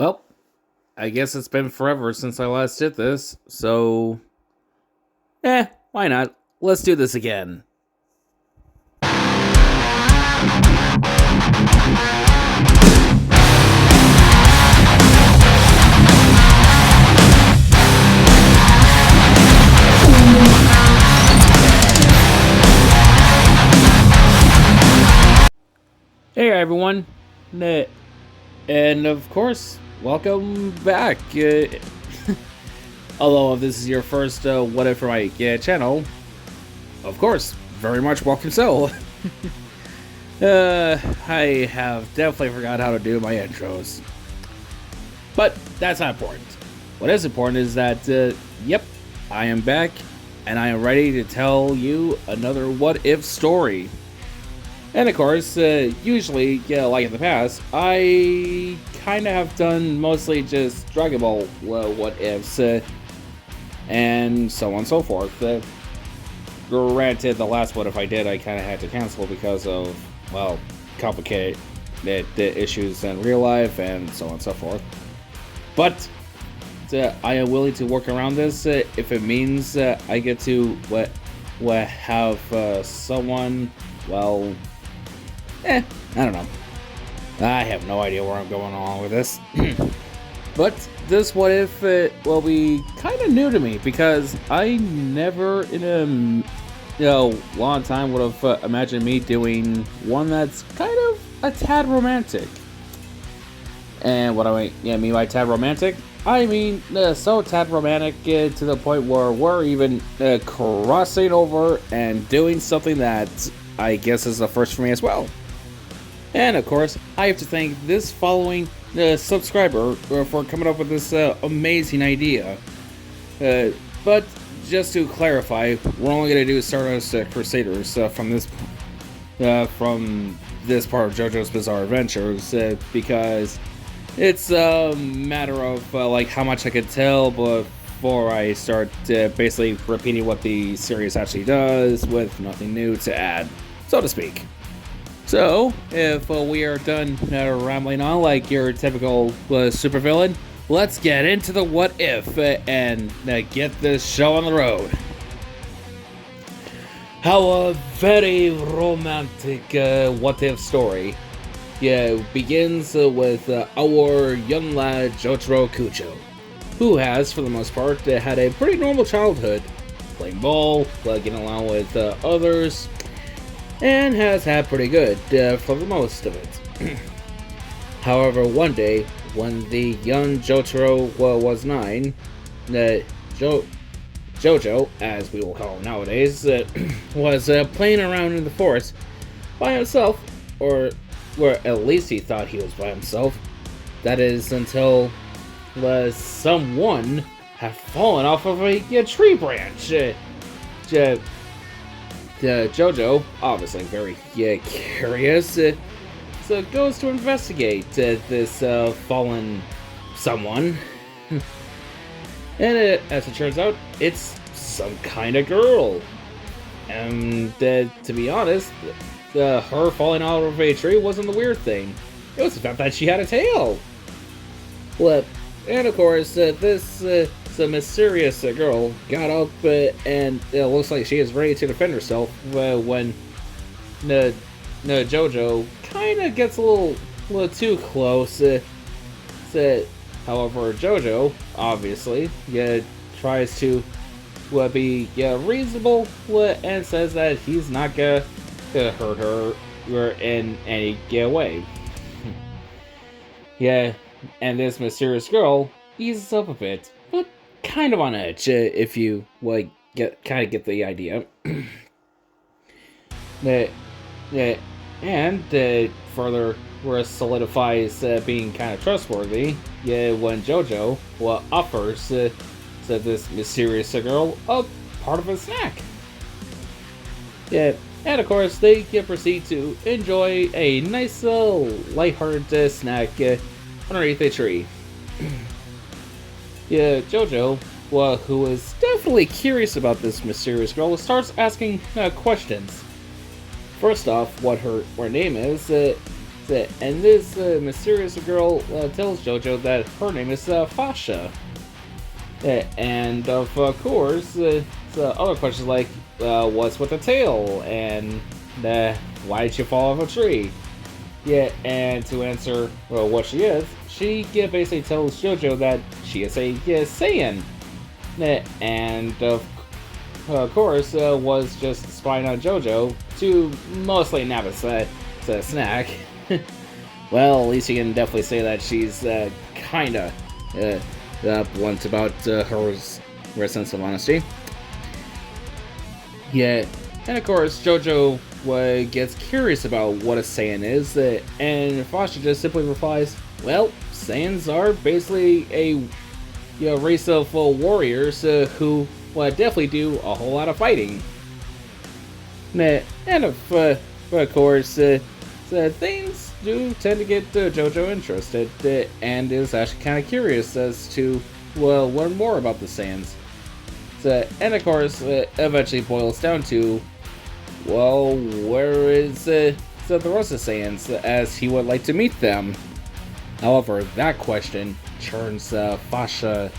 Well, I guess it's been forever since I last did this, so... why not? Let's do this again. Hey everyone, and of course, welcome back. Although if this is your first What If for my channel, of course, very much welcome so. I have definitely forgot how to do my intros. But that's not important. What is important is that, yep, I am back, and I am ready to tell you another What If story. And of course, usually, like in the past, I kind of have done mostly just Dragon Ball What Ifs, and so on and so forth. Granted, the last What If I did, I kind of had to cancel because of, well, complicated issues in real life and so on and so forth. But I am willing to work around this if it means I get to have someone, well... I don't know. I have no idea where I'm going along with this. But this What If will be kind of new to me because I never in a long time would have imagined me doing one that's kind of a tad romantic. And what I mean by tad romantic? I mean so tad romantic to the point where we're even crossing over and doing something that I guess is the first for me as well. And of course, I have to thank this following subscriber for coming up with this amazing idea. But just to clarify, we're only going to do Stardust Crusaders from this part of JoJo's Bizarre Adventures because it's a matter of like how much I could tell before I start basically repeating what the series actually does with nothing new to add, so to speak. So, if we are done rambling on like your typical supervillain, let's get into the What If and get this show on the road. How a very romantic What If story begins with our young lad Jotaro Kujo, who has, for the most part, had a pretty normal childhood, playing ball, getting along with others, and has had pretty good for the most of it. However, one day, when the young Jotaro was 9, Jojo, as we will call him nowadays, was playing around in the forest by himself, or at least he thought he was by himself. That is until someone had fallen off of a tree branch. Jojo, obviously very curious, so goes to investigate this fallen someone. And as it turns out, it's some kind of girl. And to be honest, her falling out of a tree wasn't the weird thing. It was the fact that she had a tail. Well, and of course, this mysterious girl got up and it looks like she is ready to defend herself when Jojo kind of gets a little too close. However, Jojo obviously tries to be reasonable and says that he's not gonna hurt her in any way. And this mysterious girl eases up a bit, but kind of on edge, if you get the idea. And further solidifies being kind of trustworthy when Jojo offers this mysterious girl a part of a snack. And of course they proceed to enjoy a nice lighthearted snack underneath a tree. Jojo, who is definitely curious about this mysterious girl, starts asking questions. First off, what her name is, And this mysterious girl tells JoJo that her name is Fasha. And of course, the other questions like, what's with the tail? And why did she fall off a tree? Yeah, and to answer what she is, she basically tells JoJo that she is a Saiyan. And of course, was just spying on JoJo to mostly nab a snack. Well, at least you can definitely say that she's kinda blunt about her sense of honesty. Yeah, and of course, JoJo gets curious about what a Saiyan is, and Fasha just simply replies, well, Saiyans are basically a race of warriors who definitely do a whole lot of fighting. And of course, things do tend to get JoJo interested, and is actually kind of curious as to learn more about the Saiyans. And of course, eventually boils down to, well, where is the rest of Saiyans, as he would like to meet them. However, that question turns Fasha's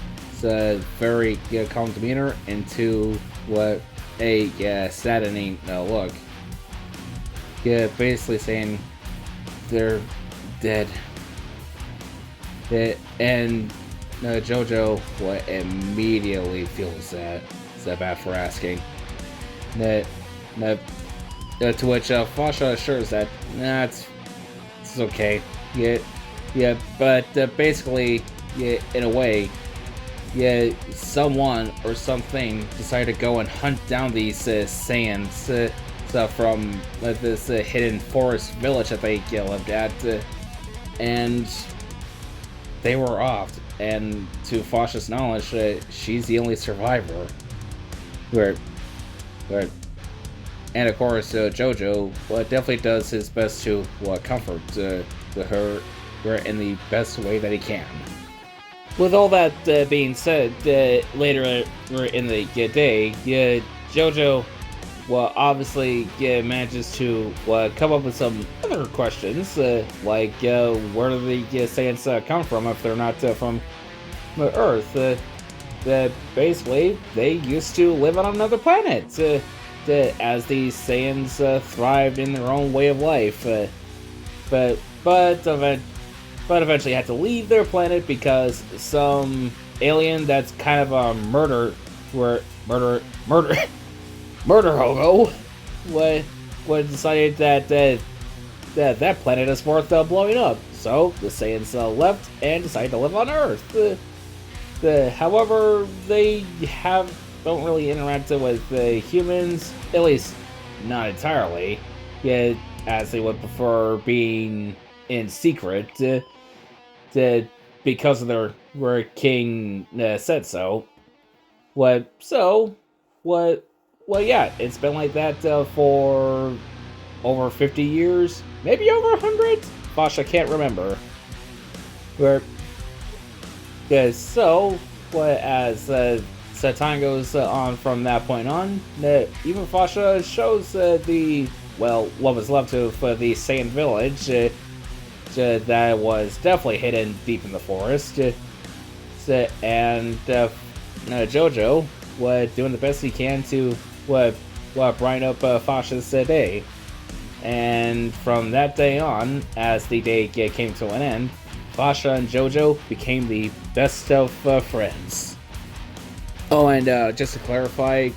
very calm demeanor into a saddening look. Yeah, basically saying they're dead. And JoJo immediately feels that bad for asking. To which Fasha assures that it's okay. Yeah, but basically, in a way, someone or something decided to go and hunt down these Saiyans from this hidden forest village that they lived at, and they were off. And to Fasha's knowledge, she's the only survivor. And of course, JoJo definitely does his best to comfort her in the best way that he can. With all that being said, later in the day, JoJo obviously manages to come up with some other questions, like where do the Saiyans come from if they're not from Earth? Basically, they used to live on another planet, as these Saiyans thrived in their own way of life, but eventually had to leave their planet because some alien that's kind of a murder hobo decided that planet is worth blowing up. So the Saiyans left and decided to live on Earth. However, they don't really interact with humans, at least not entirely, as they would prefer being in secret, because of their king said so. Yeah, it's been like that for over 50 years, maybe over 100? Fasha can't remember. As time goes on from that point on, even Fasha shows what was left of the Saiyan village that was definitely hidden deep in the forest. And JoJo doing the best he can to brighten up Fasha's day. And from that day on, as the day came to an end, Fasha and JoJo became the best of friends. Oh, and just to clarify,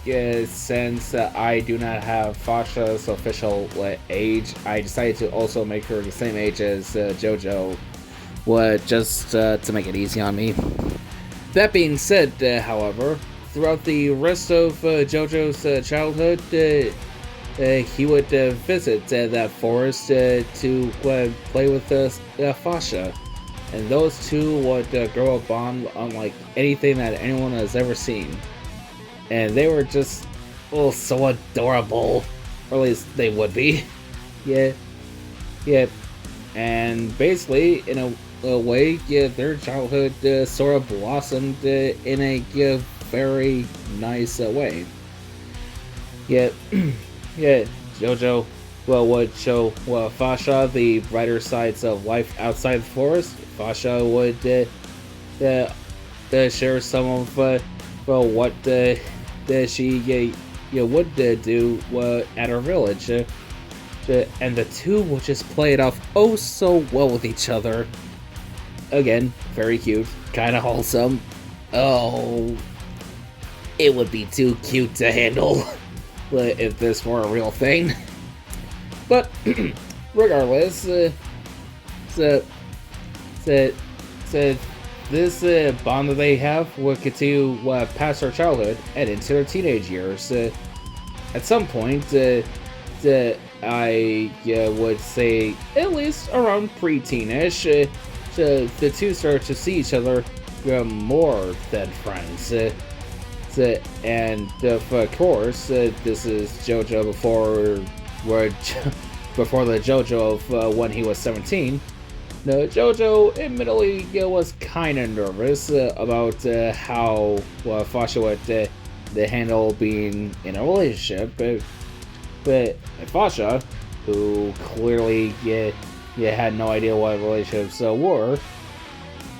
since I do not have Fasha's official age, I decided to also make her the same age as JoJo, just to make it easy on me. That being said, however, throughout the rest of JoJo's childhood, he would visit that forest to play with Fasha. And those two would grow a bond unlike anything that anyone has ever seen. And they were just, so adorable. Or at least they would be. Yeah. And basically, in a way, their childhood sort of blossomed in a very nice way. JoJo would show Fasha the brighter sides of life outside the forest. Fasha would share some of what she would do at her village. And the two will just play it off oh so well with each other. Again, very cute, kind of wholesome. Oh, it would be too cute to handle if this were a real thing. But regardless, this bond that they have will continue past their childhood and into their teenage years. At some point, I would say at least around preteenish, the two start to see each other more than friends. And of course, this is JoJo before the JoJo of when he was 17. No, JoJo admittedly was kind of nervous about how Fasha would handle being in a relationship, but Fasha, who clearly had no idea what relationships were,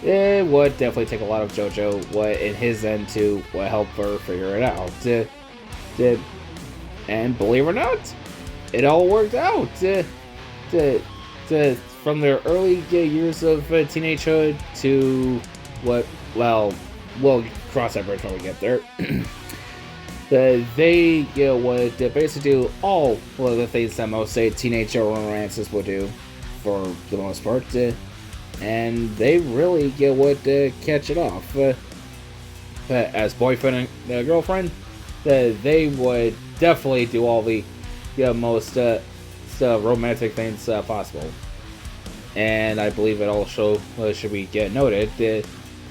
it would definitely take a lot of JoJo in his end to help her figure it out. And believe it or not, it all worked out. From their early years of teenagehood to we'll cross that bridge when we get there. They would basically do all of the things that most teenage romances would do, for the most part, and they really would catch it off. As boyfriend and girlfriend, they would definitely do all the most romantic things possible. And I believe it also should be noted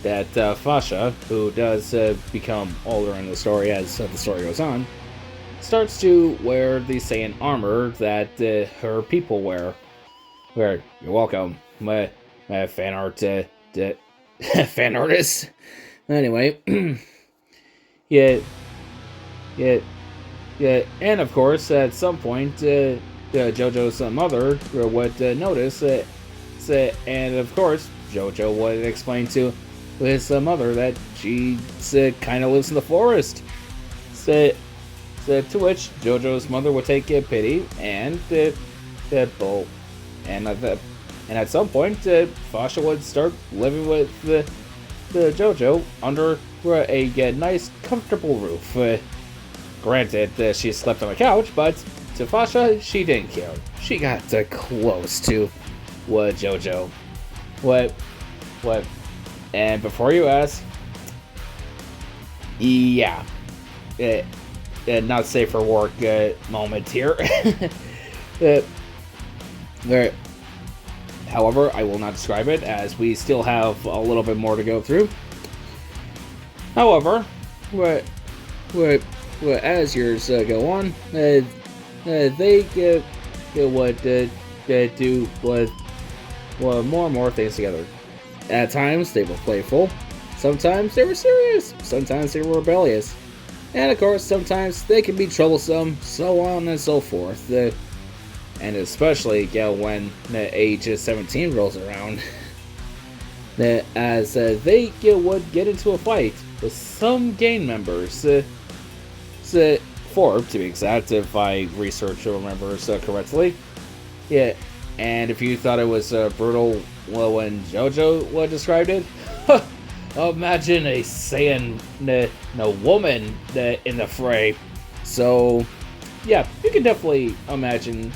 that Fasha, who does become older in the story as the story goes on, starts to wear the Saiyan armor that her people wear. You're welcome, my fan art, fan artist. Anyway, yeah, and of course, at some point, JoJo's mother would notice and of course, JoJo would explain to his mother that she kind of lives in the forest. To which JoJo's mother would take pity and and at some point, Fasha would start living with the JoJo under a nice, comfortable roof. Granted, she slept on the couch, but to Fasha, she didn't care. She got close to JoJo. What? And before you ask, yeah, not safe for work moment here. However, I will not describe it as we still have a little bit more to go through. However, as years go on, they would do more and more things together. At times, they were playful. Sometimes they were serious. Sometimes they were rebellious. And of course, sometimes they can be troublesome, so on and so forth. And especially when the age of 17 rolls around. As they would get into a fight with some gang members. 4 to be exact, if I research or remember correctly. Yeah, and if you thought it was brutal when JoJo described it, imagine a Saiyan woman in the fray. So, yeah, you can definitely imagine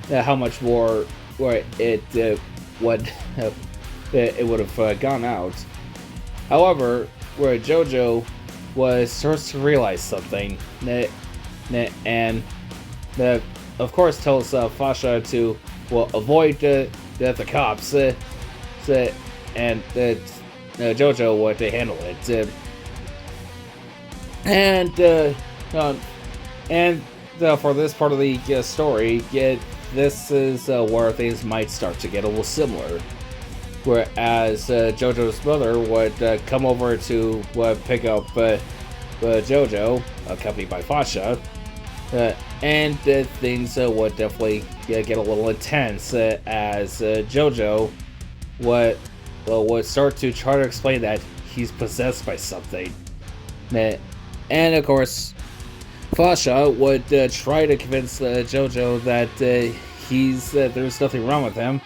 how much more it would have gone out. However, where JoJo starts to realize something, and of course tells Fasha to avoid the cops, and JoJo would handle it, and for this part of the story, this is where things might start to get a little similar. Whereas JoJo's mother would come over to pick up JoJo, accompanied by Fasha, And things would definitely get a little intense as Jojo would start to try to explain that he's possessed by something. And of course, Fasha would try to convince Jojo that there's nothing wrong with him.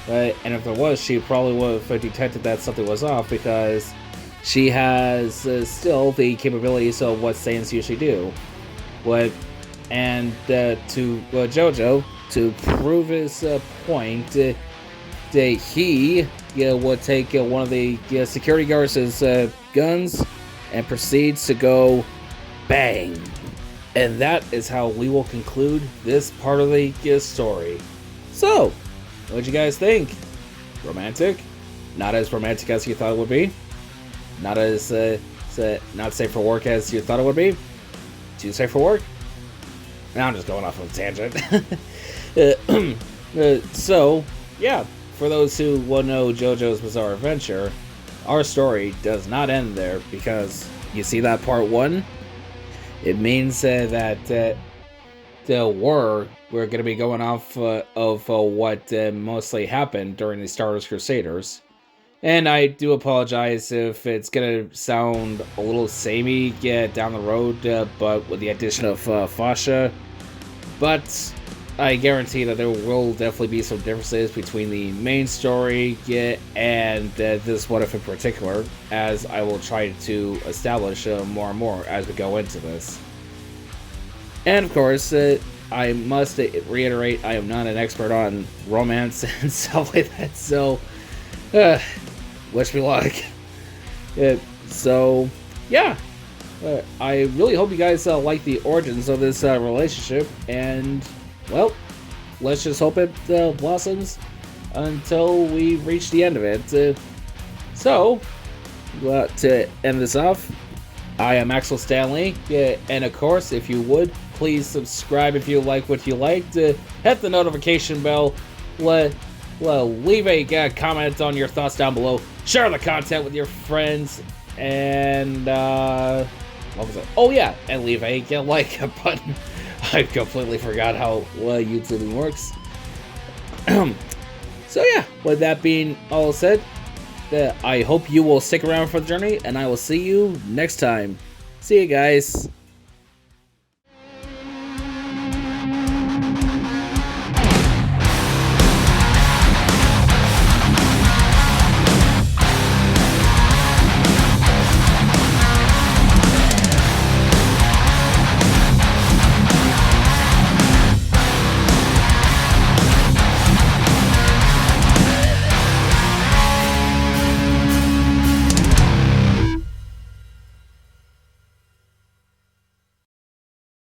And if there was, she probably would have detected that something was off because she has still the capabilities of what Saiyans usually do. And to Jojo, to prove his point, he would take one of the security guards' guns and proceeds to go bang. And that is how we will conclude this part of the story. So, what'd you guys think? Romantic? Not as romantic as you thought it would be? Not as not safe for work as you thought it would be? Too safe for work? Now I'm just going off on a tangent. So, yeah, for those who will know JoJo's Bizarre Adventure, our story does not end there because you see that part 1? It means that we're going to be going off of what mostly happened during the Stardust Crusaders. And I do apologize if it's going to sound a little samey down the road, but with the addition of Fasha. But I guarantee that there will definitely be some differences between the main story and this What If in particular, as I will try to establish more and more as we go into this. And of course, I must reiterate, I am not an expert on romance and stuff like that, so wish me luck. So, yeah. I really hope you guys like the origins of this relationship, and, well, let's just hope it blossoms until we reach the end of it. So, to end this off, I am Axel Stanley, and of course, if you would, please subscribe if you like what you liked, hit the notification bell, leave a comment on your thoughts down below, share the content with your friends, and what was it? Oh yeah, and leave a like button. I completely forgot how YouTube works. So yeah, with that being all said, I hope you will stick around for the journey, and I will see you next time. See you guys.